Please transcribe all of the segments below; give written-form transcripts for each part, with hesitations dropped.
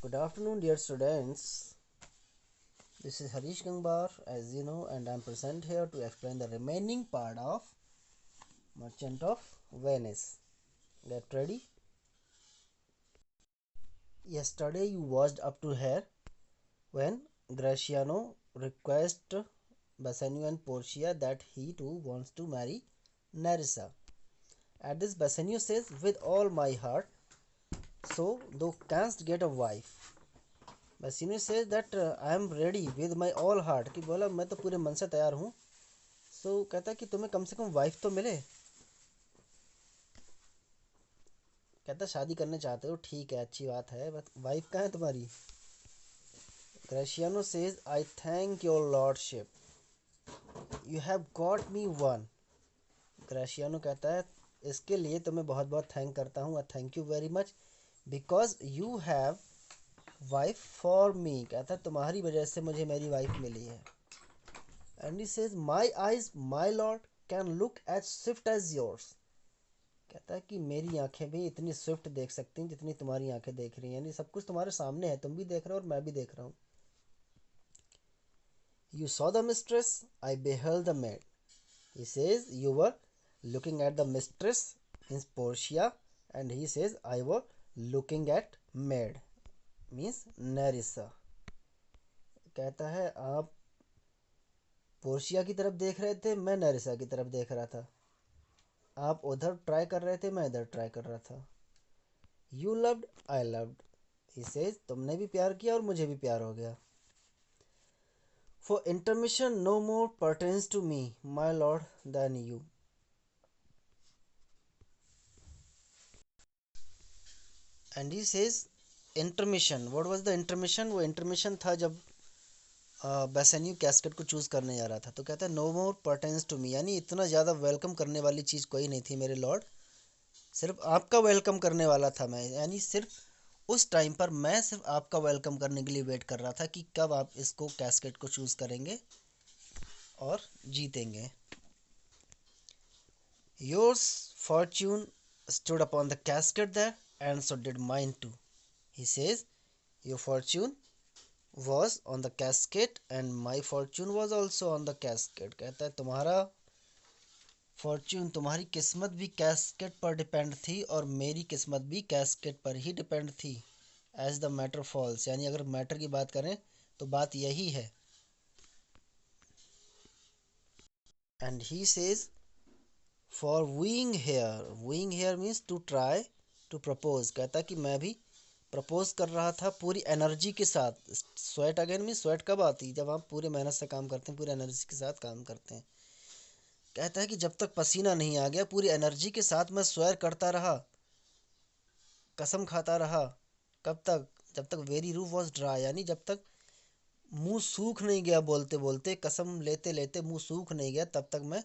Good afternoon, dear students. This is Harish Gangbar, as you know, and I am present here to explain the remaining part of Merchant of Venice. Get ready. Yesterday you watched up to here when Graciano requests Bassanio and Portia that he too wants to marry Nerissa. At this, Bassanio says, "With all my heart, so thou canst get a wife." Bassanio says that I am ready with my all heart, कि बोला मैं तो पूरे मन से तैयार हूँ. सो कहता है कि तुम्हें कम से कम वाइफ तो मिले. कहता शादी करने चाहते हो, ठीक है, अच्छी बात है, बट वाइफ कहाँ है तुम्हारी? Gratiano says, I thank your lordship, you have got me one. Gratiano कहता है इसके लिए तुम्हें बहुत बहुत थैंक करता हूँ, thank you very much, because you have wife for me. कहता है तुम्हारी वजह से मुझे मेरी वाइफ मिली है. And he says, my eyes my lord can look as swift as yours. कहता है कि मेरी आंखें भी इतनी स्विफ्ट देख सकती हैं जितनी तुम्हारी आंखें देख रही हैं, यानी सब कुछ तुम्हारे सामने है, तुम भी देख रहे हो और मैं भी देख रहा हूँ. You saw the mistress, I beheld the made. He says you were looking at the mistress means Portia, and he says I were looking at made means नेरिसा. कहता है आप पोर्शिया की तरफ देख रहे थे, मैं नेरिसा की तरफ देख रहा था. आप उधर ट्राई कर रहे थे, मैं इधर ट्राई कर रहा था. You loved, I loved. He says तुमने भी प्यार किया और मुझे भी प्यार हो गया. For intermission no more pertains to me my lord than you. And he says intermission, what was the intermission? वो इंटरमिशन था जब बेसेन्यू कैस्केट को चूज़ करने जा रहा था. तो कहता है no more pertains to me, यानी इतना ज़्यादा वेलकम करने वाली चीज़ कोई नहीं थी मेरे लॉर्ड, सिर्फ आपका वेलकम करने वाला था मैं. यानी सिर्फ उस टाइम पर मैं सिर्फ आपका वेलकम करने के लिए वेट कर रहा था कि कब आप इसको कैस्केट को चूज़ करेंगे और जीतेंगे. Yours fortune stood upon the casket there and so did mine too. He says your fortune was on the casket and my fortune was also on the casket. कहता है तुम्हारा फॉर्च्यून, तुम्हारी किस्मत भी कैस्केट पर डिपेंड थी और मेरी किस्मत भी कैस्केट पर ही डिपेंड थी. एज द मैटर फॉल्स, यानी अगर मैटर की बात करें तो बात यही है. And he says for wooing her, wooing her means to try to propose. कहता कि मैं भी प्रपोज कर रहा था पूरी एनर्जी के साथ. स्वेट अगेन मीन्स स्वेट कब आती है? जब आप पूरे मेहनत से काम करते हैं, पूरी एनर्जी के साथ काम करते हैं. कहता है कि जब तक पसीना नहीं आ गया पूरी एनर्जी के साथ मैं स्वेर करता रहा, कसम खाता रहा. कब तक? जब तक वेरी रूफ वॉज ड्राई, यानी जब तक मुंह सूख नहीं गया, बोलते बोलते कसम लेते लेते मुंह सूख नहीं गया, तब तक मैं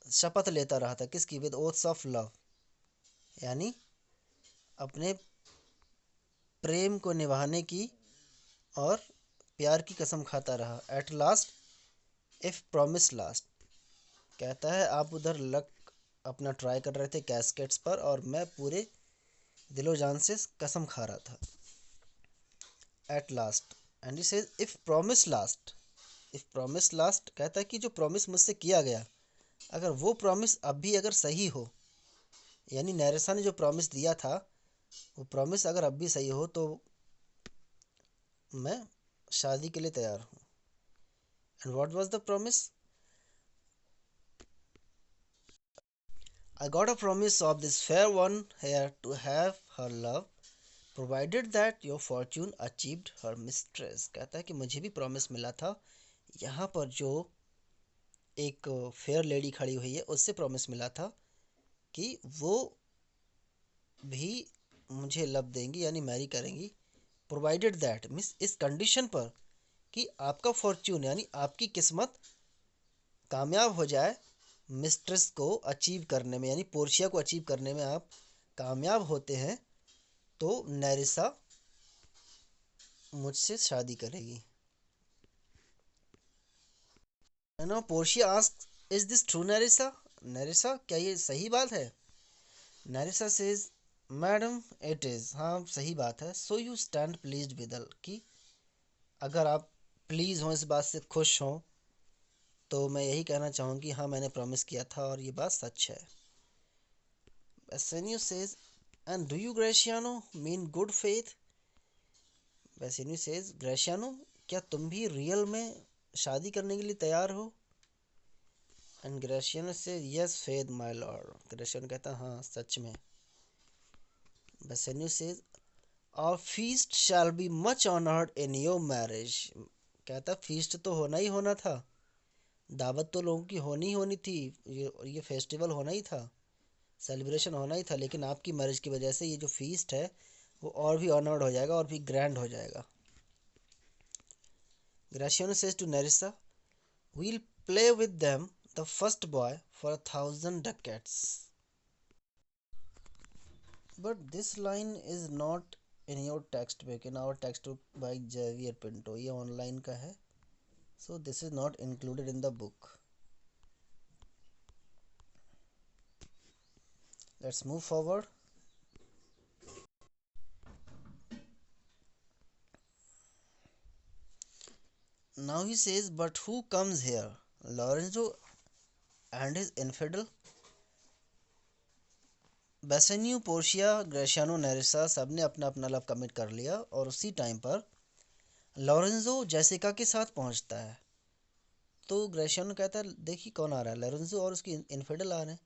शपथ लेता रहा था. किसकी? विद ओथ्स ऑफ लव, यानी अपने प्रेम को निभाने की और प्यार की कसम खाता रहा. At last if promise last. कहता है आप उधर लक अपना ट्राई कर रहे थे कैस्केट्स पर और मैं पूरे दिलो जान से कसम खा रहा था. At last. And he says if promise last, if promise last. कहता है कि जो प्रॉमिस मुझसे किया गया, अगर वो प्रॉमिस अब भी अगर सही हो, यानी नैरेसा ने जो प्रॉमिस दिया था वो प्रॉमिस अगर अब भी सही हो, तो मैं शादी के लिए तैयार हूँ. And what was the promise? I got a promise of this fair one here to have her love provided that your fortune achieved her mistress. कहता है कि मुझे भी प्रॉमिस मिला था, यहाँ पर जो एक फेयर लेडी खड़ी हुई है उससे प्रॉमिस मिला था कि वो भी मुझे लव देंगी, यानी मैरी करेंगी. प्रोवाइडेड दैट मीन्स इस कंडीशन पर कि आपका फॉर्च्यून यानी आपकी किस्मत कामयाब हो जाए मिस्ट्रेस को अचीव करने में, यानी पोर्शिया को अचीव करने में आप कामयाब होते हैं तो नैरिसा मुझसे शादी करेगी. No Portia ask is this true Nerissa? Nerissa क्या ये सही बात है? Nerissa says madam it is, हाँ सही बात है। So you stand pleased withal, कि अगर आप प्लीज़ हों, इस बात से खुश हों, तो मैं यही कहना चाहूँ कि हाँ मैंने प्रॉमिस किया था और ये बात सच है। Bassanio says, and do you Graciano mean good faith? Bassanio says, Graciano, क्या तुम भी रियल में शादी करने के लिए तैयार हो? And Graciano says, yes faith my lord. Graciano कहता हाँ सच में। Bassanio says, our feast shall be much honored in your marriage. कहता फीस्ट तो होना ही होना था, दावत तो लोगों की होनी ही होनी थी, ये फेस्टिवल होना ही था, सेलिब्रेशन होना ही था, लेकिन आपकी मैरिज की वजह से ये जो फीस्ट है वो और भी ऑनर्ड हो जाएगा और भी ग्रैंड हो जाएगा। Graciano says to Nerissa, we'll play with them the first boy for 1,000 ducats. But this line is not in your textbook, in our textbook by Javier Pinto, ये ऑनलाइन का है, so this is not included in the book. Let's move forward. Now he says, but who comes here? Lorenzo and his infidel? Bassanio, Portia, Gratiano, Nerissa सब ने अपना अपना love commit कर लिया और उसी टाइम पर लॉरेंजो जेसिका के साथ पहुंचता है। तो ग्रेशियानो कहता है देखिए कौन आ रहा है, लॉरेंजो और उसकी इनफिडल आ रहे हैं।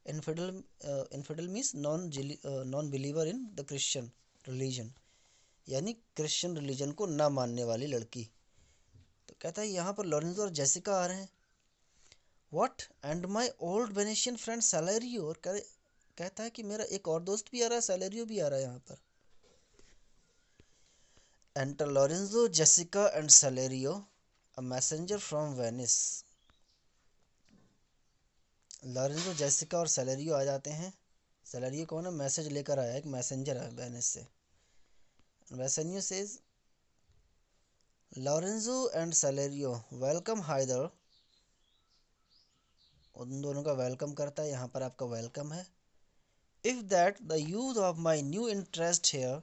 Infidel means non believer in the Christian religion, यानी क्रिश्चियन रिलीजन को ना मानने वाली लड़की। तो कहता है यहाँ पर लॉरेंजो और जेसिका आ रहे हैं। What, and my old Venetian friend Salerio, और कहता है कि मेरा एक और दोस्त भी आ रहा है, सैलेरियो भी आ रहा है यहाँ पर। Enter Lorenzo, Jessica and Salerio, a messenger from Venice. Lorenzo, Jessica और सैलेरियो आ जाते हैं। सैलेरियो कौन है? मैसेज लेकर आया, एक मैसेंजर है वेनिस से। Bassanio says, Lorenzo and Salerio welcome hither, उन दोनों का वेलकम करता है, यहाँ पर आपका वेलकम है। If that the youth of my new interest here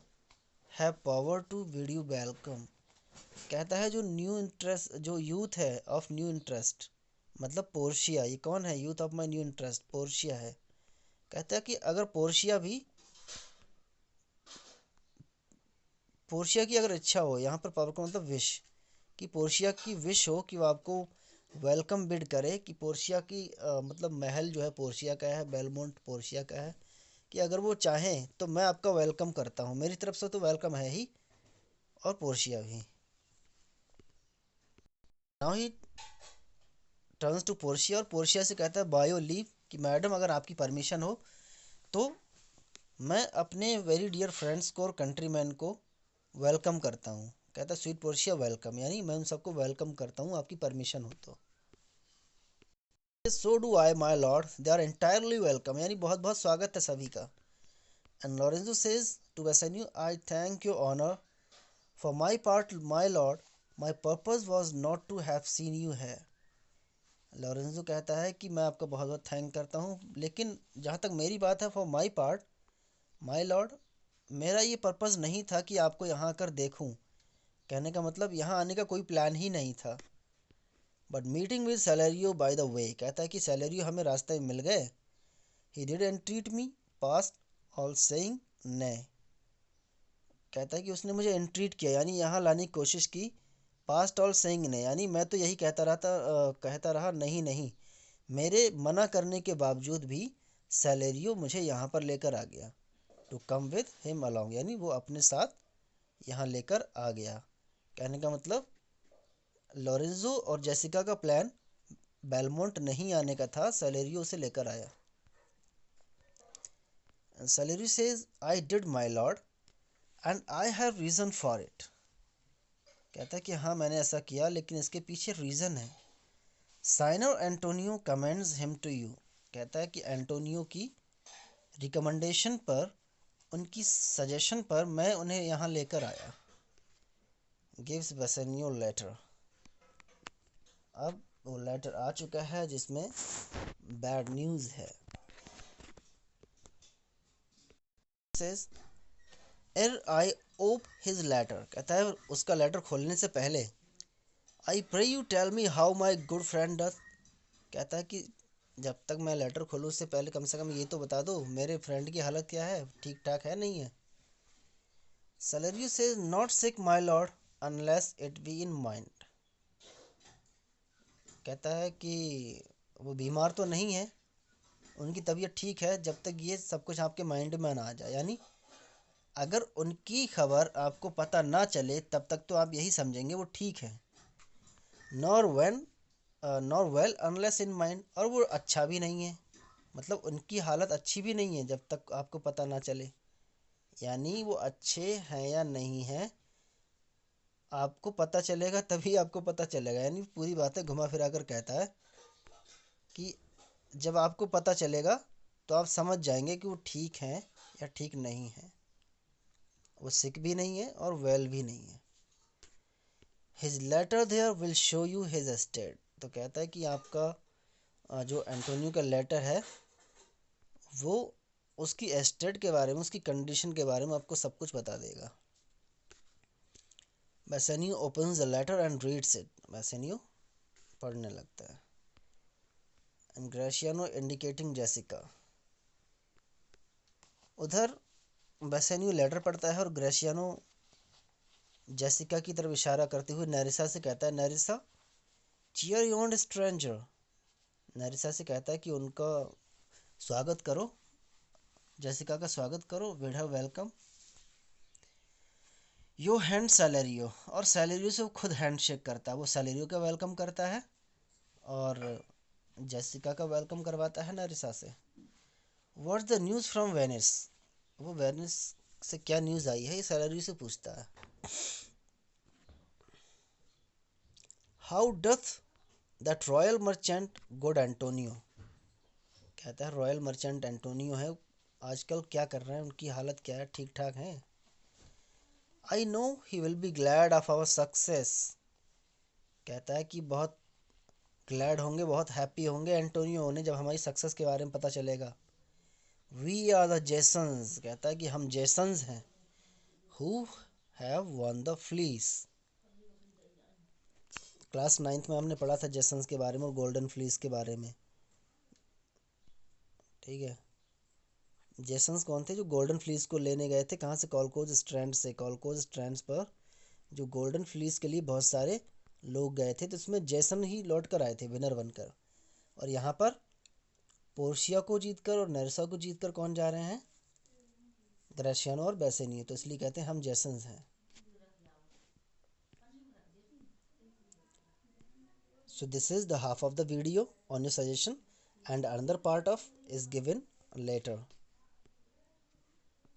have power to bid you welcome. कहता है जो न्यू इंटरेस्ट, जो यूथ है ऑफ न्यू इंटरेस्ट, मतलब पोर्शिया, ये कौन है? Youth of my new interest Portia है। कहता है कि अगर पोर्शिया की अगर इच्छा हो, यहाँ पर पावर का मतलब विश, कि पोर्शिया की विश हो कि वो आपको वेलकम बिड करे, कि पोर्शिया की मतलब महल जो है पोर्शिया का है, बेलमोंट पोर्शिया का है, कि अगर वो चाहें तो मैं आपका वेलकम करता हूँ, मेरी तरफ से तो वेलकम है ही, और पोर्शिया भी। Now he turns to Portia, और पोर्शिया से कहता है बाय योर लीव, कि मैडम अगर आपकी परमिशन हो तो मैं अपने वेरी डियर फ्रेंड्स को और कंट्रीमैन को वेलकम करता हूँ। कहता है स्वीट पोर्शिया वेलकम, यानी मैं उन सबको वेलकम करता हूँ आपकी परमिशन हो तो। So do I my lord, they are entirely welcome, यानी बहुत बहुत स्वागत है सभी का। And Lorenzo says to Bassanio, I thank your honour, for my part my lord, my purpose was not to have seen you है। Lorenzo कहता है कि मैं आपका बहुत बहुत थैंक करता हूँ, लेकिन जहाँ तक मेरी बात है, for my part my Lord, मेरा ये पर्पज़ नहीं था कि आपको यहाँ आकर देखूँ। कहने का मतलब यहाँ आने का कोई प्लान ही नहीं था। But meeting with Salerio by the way, कहता है कि सैलेरियो हमें रास्ते में मिल गए। He did entreat me past all saying nay, कहता है कि उसने मुझे एंट्रीट किया, यानी यहाँ लाने की कोशिश की। पास्ट ऑल सेइंग नै, यानी मैं तो यही कहता रहा नहीं नहीं, मेरे मना करने के बावजूद भी सैलेरियो मुझे यहाँ पर लेकर आ गया। To come with him along, यानी वो अपने साथ यहाँ लेकर आ गया। कहने का मतलब लॉरेंजो और जेसिका का प्लान बेलमोंट नहीं आने का था, सैलेरियो उसे लेकर आया। Salerio says, I did my lord and I have reason for it. कहता है कि हाँ मैंने ऐसा किया, लेकिन इसके पीछे रीज़न है। Signior Antonio commends him to you, कहता है कि एंटोनियो की रिकमेंडेशन पर, उनकी सजेशन पर मैं उन्हें यहाँ लेकर आया। गिव्स बेसेन्यो लेटर, अब वो लेटर आ चुका है जिसमें बैड न्यूज़ है। सेज एर आई ओप हिज लेटर, कहता है उसका लेटर खोलने से पहले, I pray you tell me how my good friend does, कहता है कि जब तक मैं लेटर खोलूँ उससे पहले कम से कम ये तो बता दो मेरे फ्रेंड की हालत क्या है, ठीक ठाक है नहीं है। सैलरी से not sick my lord unless it be in mind, कहता है कि वो बीमार तो नहीं है, उनकी तबीयत ठीक है जब तक ये सब कुछ आपके माइंड में ना आ जाए, यानी अगर उनकी खबर आपको पता ना चले तब तक तो आप यही समझेंगे वो ठीक है। Nor when nor well unless in mind, और वो अच्छा भी नहीं है, मतलब उनकी हालत अच्छी भी नहीं है जब तक आपको पता ना चले, यानी वो अच्छे हैं या नहीं हैं आपको पता चलेगा तभी आपको पता चलेगा। यानी पूरी बातें घुमा फिरा कर कहता है कि जब आपको पता चलेगा तो आप समझ जाएंगे कि वो ठीक हैं या ठीक नहीं है, वो सिक भी नहीं है और वेल भी नहीं है। His letter there will show you his state, तो कहता है कि आपका जो एंटोनियो का लेटर है वो उसकी एस्टेट के बारे में, उसकी कंडीशन के बारे में आपको सब कुछ बता देगा। Bassanio opens the letter and reads it, Bassanio पढ़ने लगता है। एंड ग्रेशियानो इंडिकेटिंग जेसिका, उधर बेसेनियो लेटर पढ़ता है और ग्रेशियानो जेसिका की तरफ इशारा करते हुए नेरिसा से कहता है, Nerissa cheer your stranger, Nerissa से कहता है कि उनका स्वागत करो, जेसिका का स्वागत करो, विड हर वेलकम। यो हैंड सैलरियो, और सैलरियो से वो खुद हैंड शेक करता है, वो सैलरियो का वेलकम करता है और जेसिका का वेलकम करवाता है नेरिसा से। What's the news from Venice, वो वेनिस से क्या न्यूज़ आई है ये सैलरियो से पूछता है। How doth that royal merchant good Antonio, कहता है रॉयल मर्चेंट एंटोनियो है आजकल क्या कर रहे हैं, उनकी हालत क्या है, ठीक ठाक हैं। I know he will be glad of our success, कहता है कि बहुत ग्लैड होंगे, बहुत हैप्पी होंगे एंटोनियो होने जब हमारी सक्सेस के बारे में पता चलेगा। वी आर द जेसन्स, कहता है कि हम जेसन्स हैं, who have one the fleece, class 9th में हमने पढ़ा था जेसन्स के बारे में और गोल्डन फ्लीस के बारे में, ठीक है। जेसन्स कौन थे, जो गोल्डन फ्लीस को लेने गए थे, कहाँ से, कॉलकोज स्ट्रैंड से, कॉलकोज स्ट्रैंड्स पर जो गोल्डन फ्लीस के लिए बहुत सारे लोग गए थे तो इसमें जेसन ही लौट कर आए थे विनर बनकर। और यहाँ पर पोर्शिया को जीतकर और नेरसा को जीतकर कौन जा रहे हैं, ग्रेशियानो और बेसेनियो, तो इसलिए कहते हैं हम जेसन्स हैं। So this is the half of the video on your suggestion and another part of is given later.